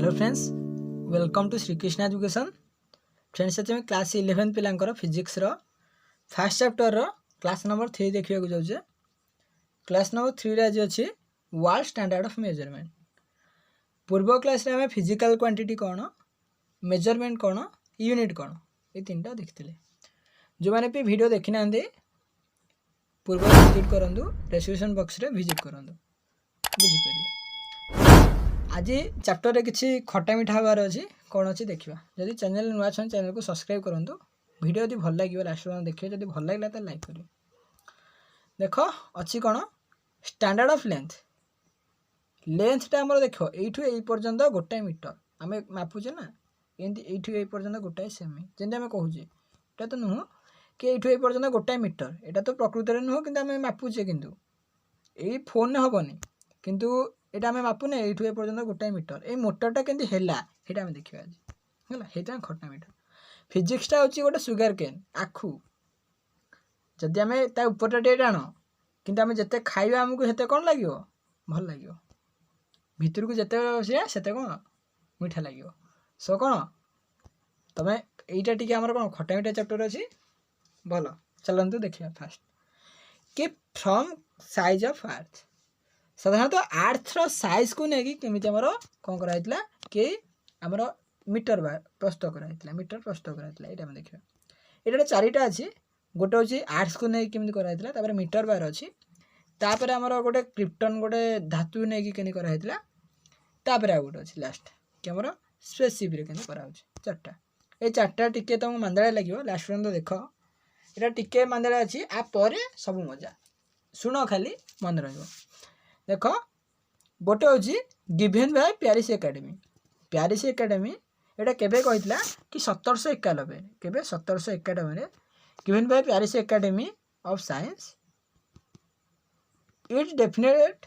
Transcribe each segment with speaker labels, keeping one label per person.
Speaker 1: Hello friends, welcome to Shrikrishna education. Friends आज class 11 पिलांकर physics रो फर्स्ट चैप्टर रो क्लास नंबर 3 देखिया जाऊे। क्लास नंबर 3 रे आज अछि वर्ल्ड स्टैंडर्ड ऑफ मेजरमेंट। पूर्व क्लास रे हमें फिजिकल क्वांटिटी कौन, मेजरमेंट कौन, यूनिट कौन, ये तीनटा देखिथिले। जो माने भी वीडियो देखि नांदे पूर्व विजिट करंदु, डिस्क्रिप्शन बॉक्स रे विजिट करंदु, बुझी परिबे। आज चैप्टर रे किछि खट्टा मिठा हबार अछि, कौन अछि देखिबा। जदि चैनल नुआ छन चैनल को सब्सक्राइब करंतु। वीडियो यदि भल लागियो लास्ट में देखियो, जदि भल लागला त लाइक करियो। देखो अछि कौन स्टैंडर्ड ऑफ लेंथ। लेंथटा हमर देखो एठु एई पर्यंत गोटे मीटर आमे मापुचे ना, एंती एठु एई पर्यंत गोटे सेमी। जेंति आमे कहूचे एटा तो नुह कि एठु एई पर्यंत गोटे मीटर, एटा तो प्रकृति रे नुह, किंतु आमे मापुचे, किंतु एई फोन ने हबनी, किंतु एटा हमें मापुने एठु ए पर्यंत गोटे मीटर। ए मोटरटा केंति हेला हेटा हमें देखिबा आज, होला हेटा खट्टा मीठा। फिजिक्सटा होची गोटे सुगर केन आखु। जदि हमें ता ऊपरटा टे टाणो, किंतु हमें जते खाइबा हमकु हेते कोन लागियो, भल लागियो। भितर को जते बसिया सेते कोन मीठा लागियो। सो कोन तमे एइटा टिके हमर कोन खट्टा मीठा चैप्टर अछि, भलो चलंतु देखिया। फास्ट कि फ्रॉम साइज ऑफ अर्थ, साधारणतः अर्थ रो साइज को नेकी केमिति हमरो कोन कराइतला कि हमरो मीटर बार प्रस्तुत कराइतला, मीटर प्रस्तुत कराइतला। एटा हम देखिबा। एटा चारिटा अछि, गोटे होची अर्थ को नेकी केमिति कराइतला, तापर मीटर बार अछि, तापर हमरो गोटे क्रिप्टन गोटे धातु नेकी केनि कराइतला, तापर आ गोटे अछि लास्ट कि हमरो स्पेसशिप रे केनि करा होची। चारटा ए चारटा टिके तुम मांदळा लागियो, लास्ट पर्यंत देखो। एटा टिके मांदळा अछि, आ परे सब मजा सुनो, खाली मन रहइबो। देखो गोटे होची given by Paris Academy. Paris Academy एटा केबे कहितला कि 1791 केबे 1791 रे given by Paris Academy of Science. It defined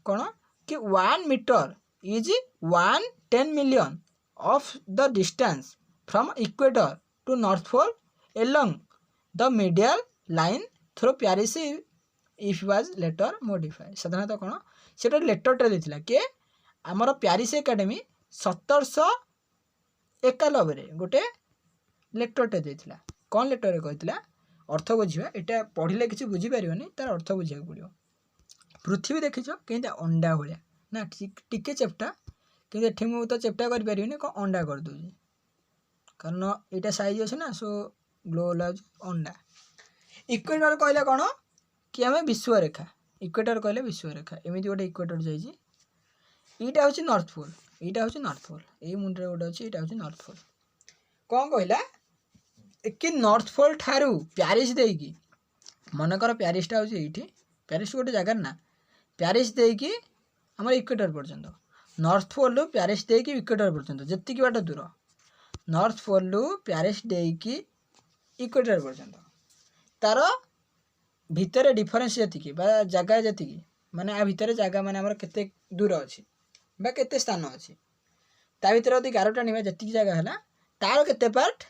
Speaker 1: कोन कि 1 metre is 110 million of the distance from equator to north pole along the medial line through Paris if was later modified। साधारणतः कोन सेटा लेटर टे देथिला के हमर पेरिस एकेडमी 1791 रे गोटे letter टे देथिला। कोन लेटर रे कहितला, अर्थ बुझिबा। एटा पढिले किछि बुझि परिबनी, तार अर्थ बुझिया पड़ियो। पृथ्वी देखिछो केनता अंडा होया ना, टिके चेप्टा, किंतु एठी मु तो चेप्टा कर परिबनी, को अंडा कर दोजी, कारण एटा साइज अछि ना। सो ग्लोबल अंडा। इक्वेटर कहले कोन कि हमें विश्व रेखा, इक्वेटर कहले विश्व रेखा। एमिति गोटे इक्वेटर जाइछि, ईटा होछि नॉर्थ पोल, ईटा होछि नॉर्थ पोल। एई मुंडरे गोटे अछि, ईटा होछि नॉर्थ पोल। कोन कहला कि नॉर्थ पोल ठारू पेरिस देकी, मन कर पेरिसटा होछि एठी, पेरिस गोटे जगह ना, पेरिस देकी हमर इक्वेटर पर्यंत, नॉर्थ पोल लु पेरिस देकी इक्वेटर पर्यंत जत्ति कि बाट दूर, नॉर्थ पोल लु पेरिस देकी इक्वेटर पर्यंत तार भितर डिफरेंस जति बा जगह जति माने आ भितर जगह माने हमर केते दूर अछि बा केते स्थान अछि, ता भितर यदि 11टा निबा जति जगह हला, तार केते पार्ट,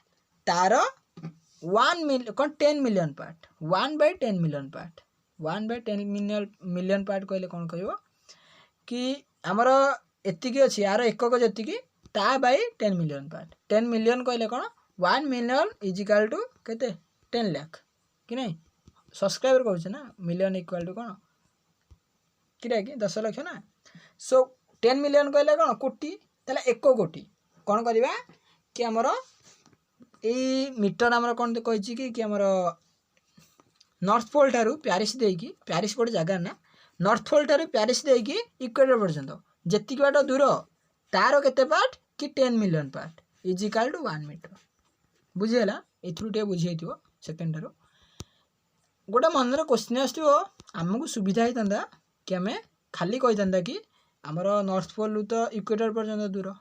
Speaker 1: तार 1 मिलियन कोन 10 million part, 1/10 million part. 1/10 million part कहले कोन कहइबो कि हमर एतिकी अछि, यार एकक जति ता बाय 10 मिलियन पार्ट। 10 मिलियन कहले कोन 1 मिलियन इज इक्वल टू केते 10 लाख कि नहीं, सब्सक्राइबर कहउछ ना, मिलियन इक्वल टू कोन किरा कि 10 लाख ना। सो 10 मिलियन कहले कोन कोटी, तले 1 कोटी कोन करबा कि हमर एई मीटर हमर कोन कहिछि कि हमर नॉर्थ पोल ठारू पेरिस देकी, पेरिस कोड जगह ना, नॉर्थ पोल ठारू पेरिस देकी इक्वेटर पर्यंत जति बाट दूर, तारो केते पार्ट कि 10 million part is equal to 1 metre. बुझियला, एथुरु टे बुझियतिबो। सेकेंड रो गोटे मन रे क्वेश्चन आस्तिबो, हमकु सुविधा हितंदा कि हमें खाली कहितंदा कि हमर नॉर्थ पोल तो इक्वेटर पर्यंत दूर।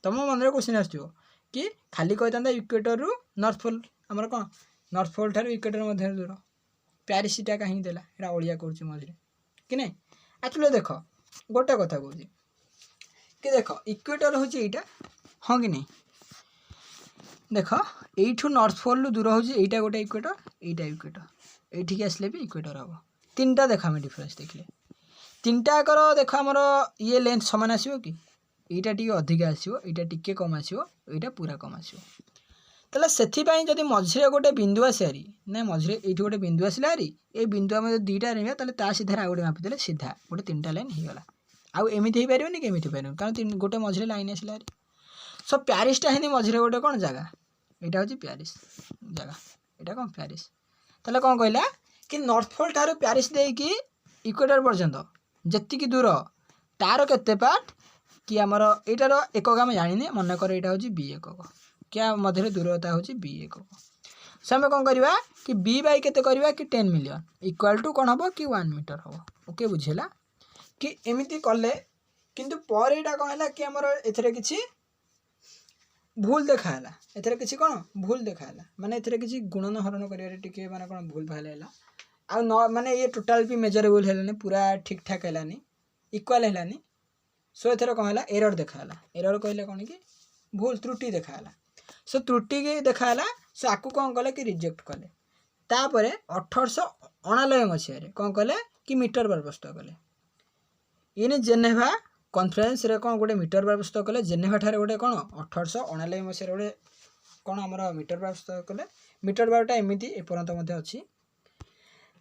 Speaker 1: तम मन रे क्वेश्चन आस्तिबो कि खाली कहितंदा इक्वेटर रु नॉर्थ पोल हमर कोन नॉर्थ पोल ठारू इक्वेटर मध्ये दूर, पेरिस टा काहे देला, एरा ओलिया करछि मझरे कि नहीं। एक्चुअली देखो गोटे कथा कहूछि कि देखो इक्वेटर होछि एटा, हां कि नहीं। देखो एठू नॉर्थ पोल लु दूर होछि एटा गोटे इक्वेटर, एटा इक्वेटर, एठी के आसले भी इक्वेटर हबो। तीनटा देखा हम डिफरेंस देखले, तीनटा कर देखो हमर ये लेंथ समान आसीबो कि এইটা টিকে अधिक आसो এইটা टिके कम आसो এইটা पूरा कम आसो ताले सेथिपाई जदि मझिरे गोटे बिंदु आसे हारी ना मझिरे एठी गोटे बिंदु आसिला हारी ए बिंदु आमे दुईटा रहिबा ताले ता सीधा आ गोटे मापि देले सीधा गोटे तीनटा लाइन हो गला आउ एमिति हो पारिबनी के एमिति पारिबनी कारण गोटे मझिरे लाइन आसिला हारी सो प्यारिसटा हिंदी मझिरे गोटे कोन जगह एटा होची प्यारिस जगह एटा कोन प्यारिस ताले कोन कहला कि नॉर्थ पोल ठारो प्यारिस देई कि इक्वेटर पर्यंत जति की दूर तार केते पार्ट कि आमर एटार एकक आम जानी मन कर यहाँ हूँ बी एकक क्या मध्य दूरता हूँ बी एकक सो आम कौन करवा कि बी बाई के करवा कि 10 मिलियन इक्वाल टू कौन हम कि 1 मीटर हम ओके बुझेगा कि एमती कले किंतु पर यहाँ कौन है कि आमर एथरे किछि भूल देखाला एथरे किछि कौन भूल देखाला माने एथरे किछि गुणन हरण करिवारे टिके माने कौन भूल भाला आ न माने ये टोटाल भी मेजरेबल हेलानी पूरा ठीक ठाक हेलानी इक्वाल हेलानी सो एथर कौन है एरर देखाला एरर कहले कौन कि भूल त्रुटि देखाला सो त्रुटि के देखाला सो आकु कौन कले कि रिजेक्ट कले तापर 1899 मसीह कौन कले कि मीटर बार प्रस्तुत कले इन जेनेभा कॉन्फ्रेंस रे कौन गोटे मीटर बार प्रस्तुत कले जेनेभा ठारे गोटे कौन 1899 मसीह गोटे कौन आमर मीटर बार प्रस्तुत कले मीटर बारटा एमती एपर्यंत मध्य अच्छी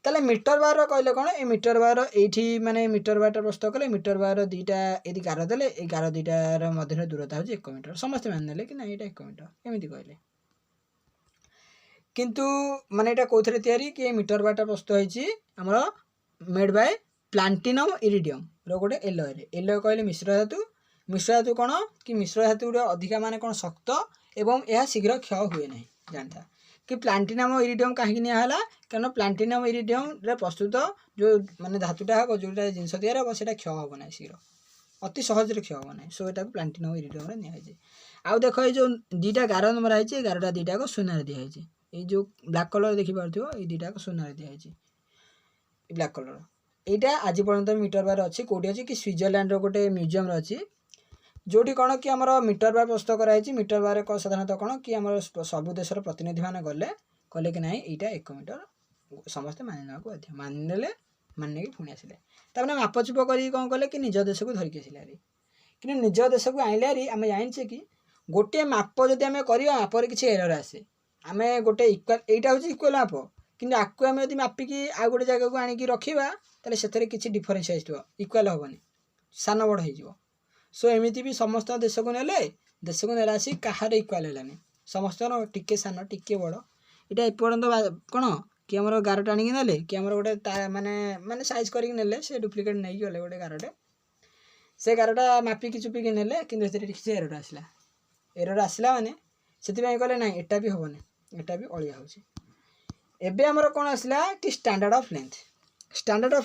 Speaker 1: ताले मीटर बार कहले कौन ए मीटर बार एठी माने मीटर बार प्रस्तुत कले मीटर बार दुईटा यदि गार देले ए गार दुईटार मध्य दूरता हूँ 1 मीटर समस्त मान नेले कि ना एटा 1 मीटर एमती कहले किंतु माने एटा कोथरे तयारी कि मीटर बारटा प्रस्तुत होईची हमर मेड बाय प्लाटिनम इरिडियम रो गोटे एलोय कहले मिश्र धातु कौन कि मिश्र धातु अधिका माने कौन शक्त एवं यह शीघ्र क्षय हुए ना जानता कि प्लाटिनम इरिडियम कहीं निहला कारण प्लाटिनम इरिडियम रे प्रस्तुत जो माने धातुटा हम जोटा जिनस तैयार हम से क्षय हम ना शीघ्र अति सहज क्षय हम ना सो यहाँ प्लाटिनम इरिडियम निजे आउ देख ये जो दुईटा गार मरा है गारटा दुईटा सुनार दिखाई ये जो ब्लैक कलर देखिपो ये दुईटा सुनार दिखाई ब्लैक कलर यहाँ आज पर्यटन मीटर बार अच्छी कौटी अच्छी कि स्विट्जरलैंड गोटे म्यूजियम अच्छी जोटी कौन कि आमर मीटर बार प्रस्तुत कराई मीटर बार साधारणतः कौन कि आम सब देशर प्रतिनिधि मैंने गले कहले कि नहीं यहाँ 1 मीटर समस्ते मानिना को बाध्य मानिने मानिने कि पुणी आसिले तापर मापचुप कर कौन कले कि निज देश को धरिकी आसिले हारी कि निज देश को आइले हारी आम जाने कि गोटे माप जदि आम करवा मापर किसी एरर आसे आम गोटे इक्वाल यहाँ हूँ इक्वाल माप कि आपको आम यदि मापिकी आउ गोटे जगह को आणिकी रखा ताले से किसी डिफरेन्स आसो इक्वाल हेनी सान बड़ हो सो एमती भी समस्त देश को नेले देश को नेला आसी कहार इक्वाल हेलानी समस्त टिके सान टिके बड़ यहाँ एपर्यंत कौन कि आम गार टाणिकी नेले कि आम गोटे माने माने साइज करके नेले से डुप्लिकेट नहीं गले गोटे गारटे से गारटा मापिकी चुपिकी नेले कि किसी एरर आसला माने से कहले ना एटा भी हेनी एटा भी अलिया हो एबे आमर कौन आसला कि स्टैंडर्ड ऑफ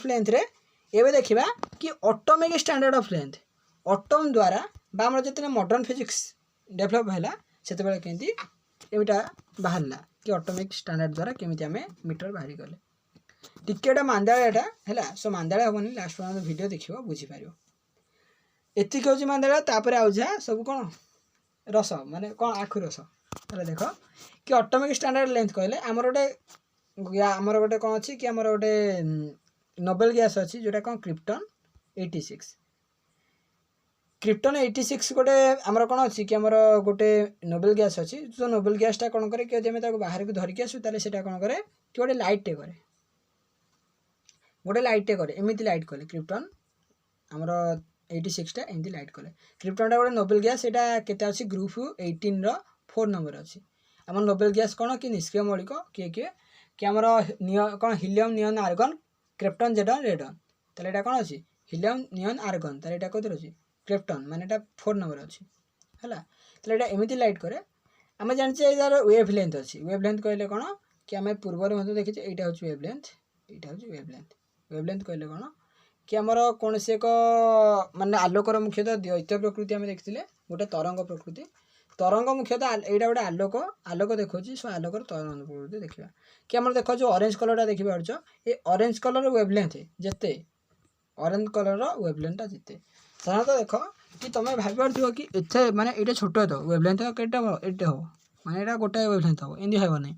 Speaker 1: लेंथ रे एबे देखिबा कि atomic standard of length autumn द्वारा आम जितने मॉडर्न फिजिक्स डेभलप है से केमती एटा बाहरला कि ऑटोमिक स्टैंडर्ड द्वारा केमी आम मीटर बाहरी गले टिकेटा मांदाड़ाटा है सो मांदाड़ा हेनी लास्ट पर्यटन वीडियो देखिए बुझीपार एतिक हूँ मांदाड़ा तापर आउ जा सब कौन रस माने कौन आखु रस है देख कि ऑटोमिक स्टैंडर्ड लेंथ कहले आमर गोटे कौन अच्छी कि आमर गोटे नोबेल गैस अच्छी जोटा कौन क्रिप्टन 86 गोटे आमर कौन अच्छी कि आमर गोटे नोबेल गैस अच्छी जो नोबेल गैसटा कौन करे कि बाहर को धरिकी आसू ताले सेटा कौन करे कि गोटे लाइटे करे एमती लाइट कले क्रिप्टन आमर 86 एमती लाइट कले क्रिप्टनटा गोटे नोबेल गैस यहाँ केते अच्छी ग्रुप 18 रो 4 नंबर अच्छी आम नोबेल गैस कौन कि निष्क्रिय मौलिक किए कि आमर कौन हिलियम नियन आर्गन क्रिप्टन जेडन रेडन ताले एटा कौन अच्छी हिलियम नियन आर्गन ताले एटा कौन अच्छी क्रिप्टन माने एटा 4 नंबर अच्छी है ताले एटा एमती लाइट करे आम जाने यार वेव लेंथ अच्छी वेव लेंथ कहले कौन कि आम पूर्व देखीचे यहाँ हूँ वेव लेंथ कहले कौन कि आमर कौन से एक माने आलोकर मुख्यतः द्वैत प्रकृति आम देखते गोटे तरंग प्रकृति तरंग मुख्यतः यहाँ गोटे आलोक देखा सो आलोकर तरंग प्रकृति देखा कि आम देख जो ऑरेंज कलरटा देखिपार ये ऑरेंज कलर वेवलेंथ जिते ऑरेंज कलर वेवलेंथटा जिते साधारणतः देख कि तुम भाई कि इतने माने ये छोट तो वेवलेंथ केटा एटे हम माने यहाँ गोटे वेवलेंथ हम एमती है नहीं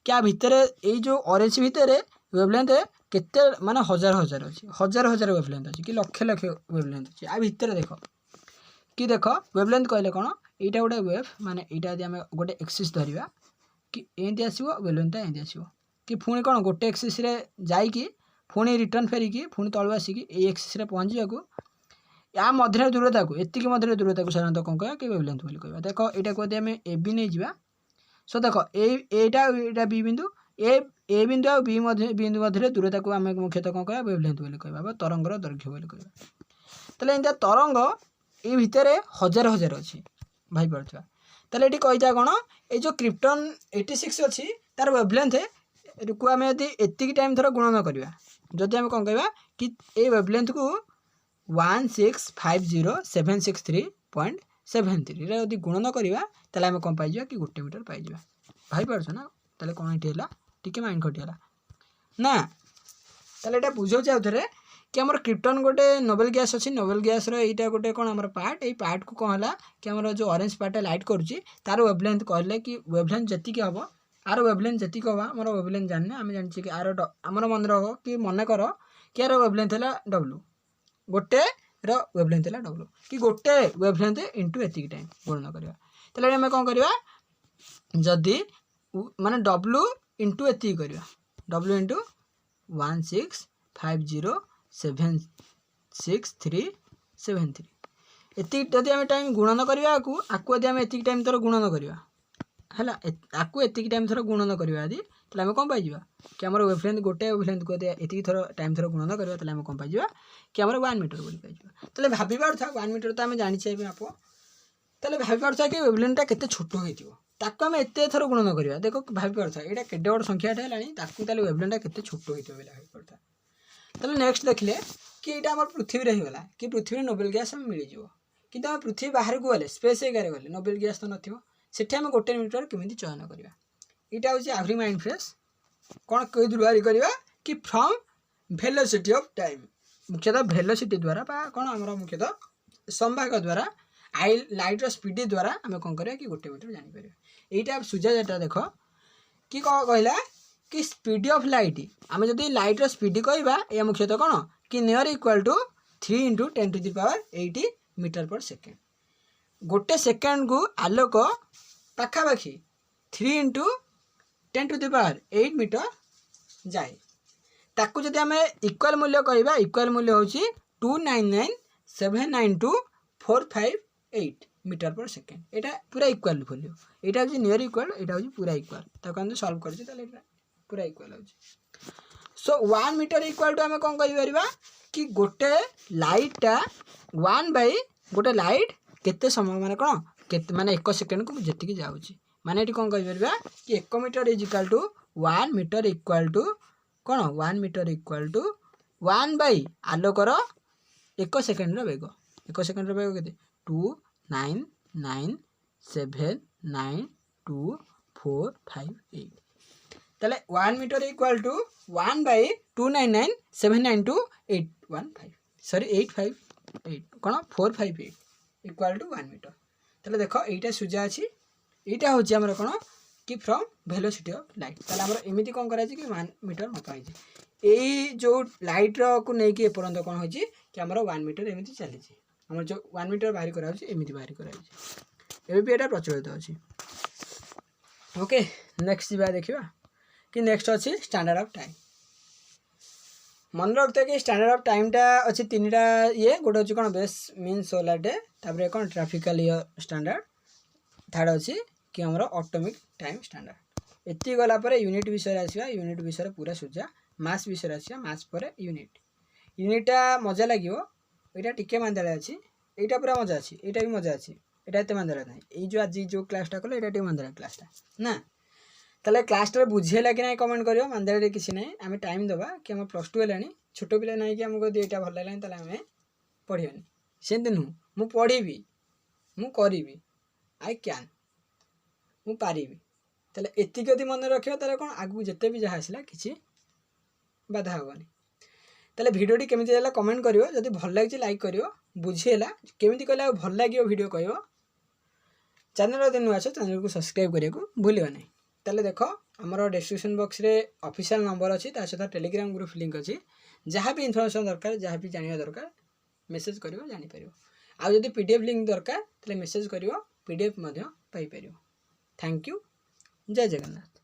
Speaker 1: क्या भितर जो ऑरेंज भितर वेवलेंथ केते माने हजार हजार अच्छी हजार हजार वेवलेंथ अच्छी कि लक्ष लक्ष वेवलेंथ अच्छी आ भितर देख कि देख वेवलेंथ कहले कौन यहाँ गोटे वेव माने यहाँ यदि आम गोटे एक्सीस धरवा कि एमती आसो वेवलेंथटा एमती आसो कि पुणी कौन गोटे एक्सीस जाइकी पुणी रिटर्न फेरिकी पुणी तलू आसिकी ये एक्सीस पहुँचा को या मध्य दूरता को एतिक मध्य दूरता को साधारणतः कौन कह कि वेवलेंथ बोली कहवा देख यहाँ को आम ए बी नहीं जा सो देख एटा बी बिंदु ए बिंदु आ बी बिंदु मध्य दूरता को आम मुख्यतः कौन कह वेवलेंथ बोली कहवा तरंगर दैर्घ्य बोली कहवा तेल एमती तरंग ये भितर हजार हजार अच्छी भाई पार्था तेल ये कहीथा कौन ये जो क्रिप्टन 86 अच्छी तार वेवलेंथ को आम यदि एतिक टाइम थर गुणन करवा जदि आम कौन कहवा कि ये वेवलेंथ को 1650763.73 यदि गुणन करवा तेल आम कौन पाइबा कि 1 मीटर पाइबा भाई पार्छ ना तेल कौन ये टी माइंड खटिगला ना तेल ये बुझे आउ थे कि आम क्रिप्टन गोटे नोबेल गैस अच्छी नोबेल गैस रहा गोटे कौन आम पार्ट ये पार्ट को कौन है कि आम जो ऑरेंज पार्ट लाइट करुच्ची तार वेवलेंथ कहले कि वेवलेंथ जी हम आर वेवलेंथ जी हम आम वेवलेंथ जाने आम जानी कि आर आमर मन रख कि मन कर कि यार वेवलेंथ है डब्ल्यू गोटे वेवलेंथ है डब्ल्यू कि गोटे वेवलेंथ इंटू एतिक टाइम गुणन करवा तेल आम कौन करवा जदि माने डब्ल्यू इंटू एतिक करवा डब्ल्यू इंटू 1650763.73 एतिक जदि आम टाइम गुणन करवा आकु यदि आम एतिक टाइम थर गुणन करवा है आकु एतिक टाइम थर गुणन करवा यदि तेल आम कौन पाइबा कि आम वेवलेंथ गोटे वेवलेंथ को एतिक थर टाइम थर गुणन करवा तेल आम कौन पाइबा कि आम 1 मीटर बोली पाइबा तेल भाभी पार्था 1 मीटर तो आम जानिछे आप तेल भाभी पार्था कि वेवलेंथटा केते छोट होइतिबो ताकू आम एते थर गुणन करवा देखो भाभी पार्था एटा केडे बड़ संख्याटा हेलानी ताकू ताले वेवलेंथटा केते छोट होइतिबो बोली भाभी पार्था तेल नेक्स्ट देखले कि यहाँ आम पृथ्वी रहीगला कि पृथ्वी नोबेल गैस आम मिल जाव कि आम पृथ्वी बाहर को गले स्पेस एरिया गले नोबेल गैस तो नथिबो सेठी आम 1 मीटर केमिति चयन करवा यहाँ हूँ आहुरी माइंड फ्रेश कौन कई बाहरी करवा कि फ्रॉम वेलोसिटी ऑफ टाइम मुख्यतः वेलोसिटी द्वारा कौन आम मुख्यतः संभाग द्वारा आई लाइट स्पीड द्वारा आम कौन करवा कि 1 मीटर जापर यहाँ सुझा जाटा देख कि कौन कहला कि स्पीड ऑफ लाइट आम जब लाइट स्पीड कहवा यह मुख्यतः कौन कि नियर इक्वल टू 3 × 10⁸ मीटर पर सेकेंड गोटे सेकेंड को आलोक पाखापाखि 3 × 10⁸ मीटर जाए ताकू जब आम इक्वाल मूल्य कहवा इक्वाल मूल्य हूँ 299,792,458 मीटर पर सेकेंड यहाँ पूरा इक्वाल वैल्यू यहाँ हूँ नियर इक्वाल यहाँ हूँ पूरा इक्वाल ताको हम सॉल्व कर पूरा इक्वाल हो सो 1 मीटर इक्वाल टू आम कौन कर कि गोटे लाइटा 1 बाई गोटे लाइट केते समय माने कौन केते माने 1 सेकेंड को जी जाऊँगी माने ये कौन कर कि 1 metre is equal to 1 metre equal to कौन 1 मीटर इक्वाल टू 1 बाई आलोकर 1 सेकेंड वेग 1 सेकेंड वेग के 299,792,458 तेल 1 metre equal to 1 by 299,792,815 sorry 858 कौन 458 इक्वाल टू 1 मीटर तेल देख यहाँ सुझा अच्छी यहाँ हूँ आम कौन कि फ्रॉम वेलोसिटी ऑफ लाइट तेल आम एमती कौन कर 1 मीटर मपा यही जो लाइट को लेकिन एपर्यंत कौन हो कि आम 1 मीटर एमती चली आम जो 1 मीटर बाहर करामती बाहर कराए भी यहाँ प्रचलित अच्छी ओके नेक्स्ट जा देखा कि नेक्स्ट अच्छी स्टैंडर्ड ऑफ टाइम मन रखते कि स्टैंडर्ड ऑफ टाइमटा अच्छी 3टा ये गोटे अच्छी कौन बेस मीन सोलर डे तापर कौन ट्राफिकल ईयर स्टैंडर्ड थर्ड अच्छी कि आमर ऑटोमिक टाइम स्टैंडर्ड एति गलापर यूनिट विषय आसवा यूनिट विषय पूरा सुझा मास विषय आसवा मास पर यूनिटा मजा लगे यहाँ टिके मांदाड़ा अच्छी यहाँ पूरा मजा अच्छी यहाँ भी मजा अच्छी यहाँ एत मांदाड़ा ना जो आज जो क्लासटा कले यहाँ मांदाड़ा क्लासटा ना ताले क्लासटा बुझेगा कि ना कमेंट करियो मांदाड़े किसी ना आम टाइम दबा कि आम +2 है छोट पिला ना कि आमको यहाँ भल लगे आम पढ़ानी सेमती नुह मु पढ़ी मु करी आई कैन मु पारि ताले एतिक यदि मन रखियो ताले कौन आगू जिते भी जहाँ आसला किसी बाधा हेनी ताले भिडियोटी केमिति होला कमेंट करियो जदि भल लगे लाइक करियो बुझीला केमिति कहले भल लगे वीडियो कहयो चैनल यदि नुआ चैनल को सब्सक्राइब करिया को भूलियो नहीं ताले देखो आमर डिस्क्रिप्शन बॉक्स रे ऑफिशियल नंबर अच्छी सहित टेलीग्राम ग्रुप लिंक अच्छी जहाँ भी इनफॉरमेशन दरकार जहाँ भी जानिया दरकार मेसेज करियो जानि परियो ଆଉ ଯଦି PDF लिंक दरकार ताले मेसेज करिवो PDF पाइपर। Thank you. जय जगन्नाथ।